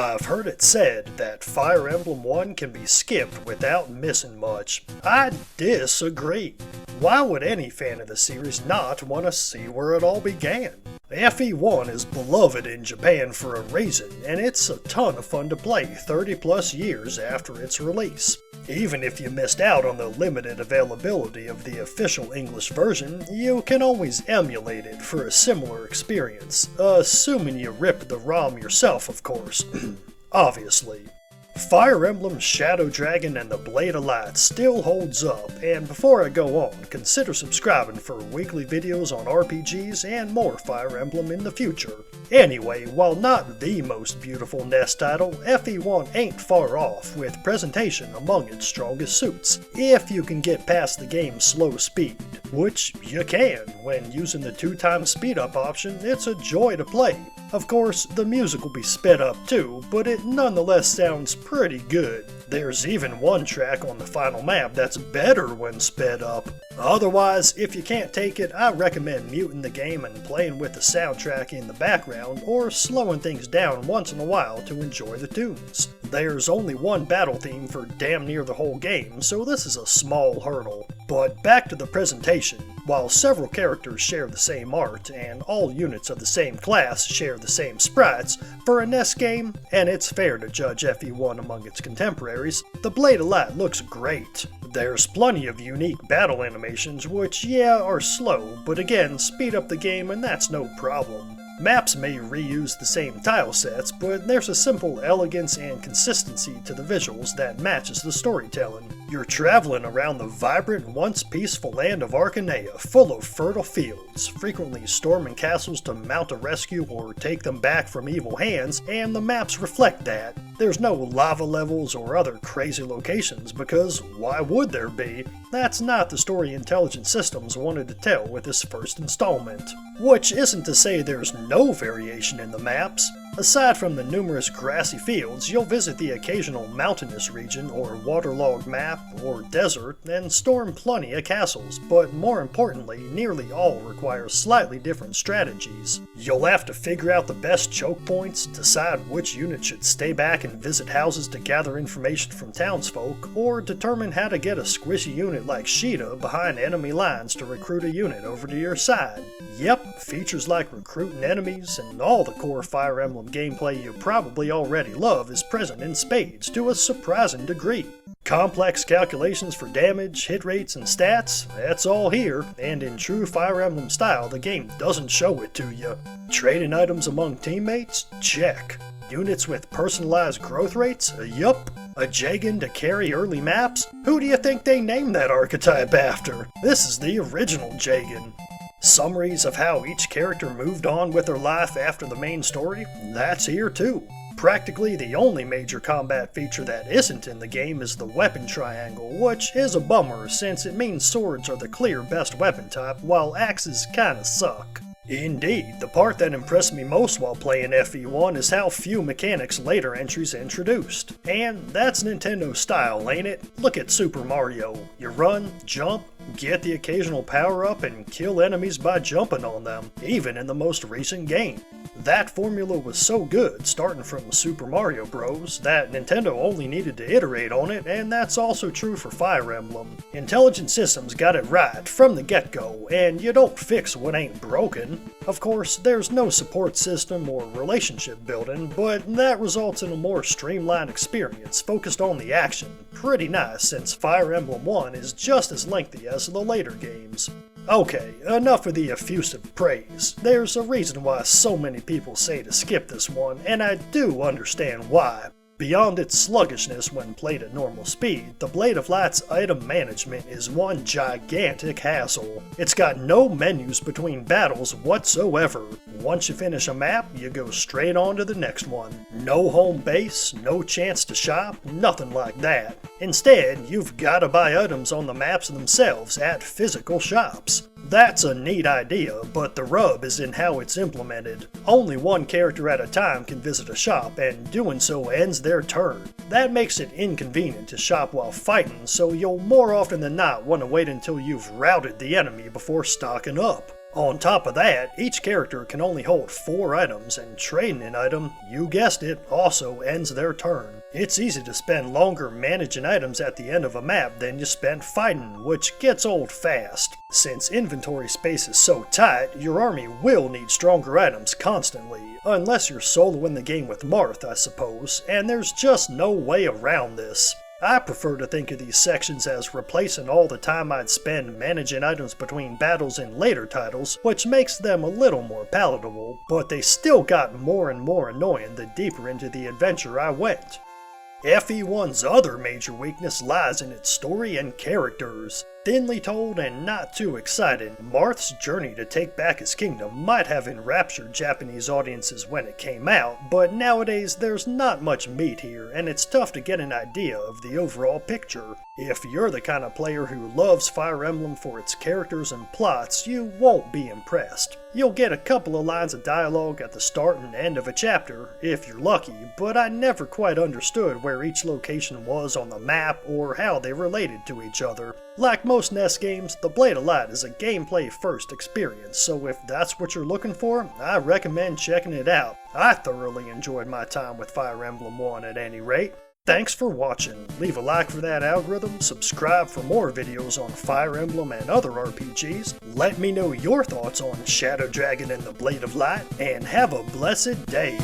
I've heard it said that Fire Emblem 1 can be skipped without missing much. I disagree. Why would any fan of the series not want to see where it all began? FE1 is beloved in Japan for a reason, and it's a ton of fun to play 30 plus years after its release. Even if you missed out on the limited availability of the official English version, you can always emulate it for a similar experience, assuming you rip the ROM yourself, of course. Obviously. Fire Emblem Shadow Dragon and the Blade of Light still holds up, and before I go on, consider subscribing for weekly videos on RPGs and more Fire Emblem in the future. Anyway, while not the most beautiful NES title, FE1 ain't far off, with presentation among its strongest suits, if you can get past the game's slow speed. Which you can, when using the 2x speed up option, it's a joy to play. Of course, the music will be sped up too, but it nonetheless sounds pretty good. There's even one track on the final map that's better when sped up. Otherwise, if you can't take it, I recommend muting the game and playing with the soundtrack in the background, or slowing things down once in a while to enjoy the tunes. There's only one battle theme for damn near the whole game, so this is a small hurdle. But back to the presentation. While several characters share the same art, and all units of the same class share the same sprites, for a NES game, and it's fair to judge FE1 among its contemporaries, the Blade of Light looks great. There's plenty of unique battle animations which, yeah, are slow, but again, speed up the game and that's no problem. Maps may reuse the same tile sets, but there's a simple elegance and consistency to the visuals that matches the storytelling. You're traveling around the vibrant, once peaceful land of Arcanea, full of fertile fields, frequently storming castles to mount a rescue or take them back from evil hands, and the maps reflect that. There's no lava levels or other crazy locations, because why would there be? That's not the story Intelligent Systems wanted to tell with this first installment. Which isn't to say there's no variation in the maps. Aside from the numerous grassy fields, you'll visit the occasional mountainous region or waterlogged map or desert and storm plenty of castles, but more importantly, nearly all require slightly different strategies. You'll have to figure out the best choke points, decide which unit should stay back and visit houses to gather information from townsfolk, or determine how to get a squishy unit like Sheeta behind enemy lines to recruit a unit over to your side. Yep, features like recruiting enemies and all the core Fire Emblem gameplay you probably already love is present in spades to a surprising degree. Complex calculations for damage, hit rates, and stats, that's all here, and in true Fire Emblem style, the game doesn't show it to you. Trading items among teammates? Check. Units with personalized growth rates? Yup. A Jagan to carry early maps? Who do you think they named that archetype after? This is the original Jagan. Summaries of how each character moved on with their life after the main story? That's here too. Practically the only major combat feature that isn't in the game is the weapon triangle, which is a bummer since it means swords are the clear best weapon type, while axes kinda suck. Indeed, the part that impressed me most while playing FE1 is how few mechanics later entries introduced. And that's Nintendo style, ain't it? Look at Super Mario. You run, jump, get the occasional power-up, and kill enemies by jumping on them, even in the most recent game. That formula was so good, starting from Super Mario Bros., that Nintendo only needed to iterate on it, and that's also true for Fire Emblem. Intelligent Systems got it right from the get-go, and you don't fix what ain't broken. Of course, there's no support system or relationship building, but that results in a more streamlined experience focused on the action. Pretty nice, since Fire Emblem 1 is just as lengthy as the later games. Okay, enough of the effusive praise. There's a reason why so many people say to skip this one, and I do understand why. Beyond its sluggishness when played at normal speed, the Blade of Light's item management is one gigantic hassle. It's got no menus between battles whatsoever. Once you finish a map, you go straight on to the next one. No home base, no chance to shop, nothing like that. Instead, you've got to buy items on the maps themselves at physical shops. That's a neat idea, but the rub is in how it's implemented. Only one character at a time can visit a shop, and doing so ends their turn. That makes it inconvenient to shop while fighting, so you'll more often than not want to wait until you've routed the enemy before stocking up. On top of that, each character can only hold 4 items, and trading an item, you guessed it, also ends their turn. It's easy to spend longer managing items at the end of a map than you spent fighting, which gets old fast. Since inventory space is so tight, your army will need stronger items constantly, unless you're soloing the game with Marth, I suppose, and there's just no way around this. I prefer to think of these sections as replacing all the time I'd spend managing items between battles in later titles, which makes them a little more palatable, but they still got more and more annoying the deeper into the adventure I went. FE1's other major weakness lies in its story and characters. Thinly told and not too exciting, Marth's journey to take back his kingdom might have enraptured Japanese audiences when it came out, but nowadays there's not much meat here, and it's tough to get an idea of the overall picture. If you're the kind of player who loves Fire Emblem for its characters and plots, you won't be impressed. You'll get a couple of lines of dialogue at the start and end of a chapter, if you're lucky, but I never quite understood where each location was on the map or how they related to each other. Like most NES games, the Blade of Light is a gameplay-first experience, so if that's what you're looking for, I recommend checking it out. I thoroughly enjoyed my time with Fire Emblem 1 at any rate. Thanks for watching. Leave a like for that algorithm, subscribe for more videos on Fire Emblem and other RPGs, let me know your thoughts on Shadow Dragon and the Blade of Light, and have a blessed day.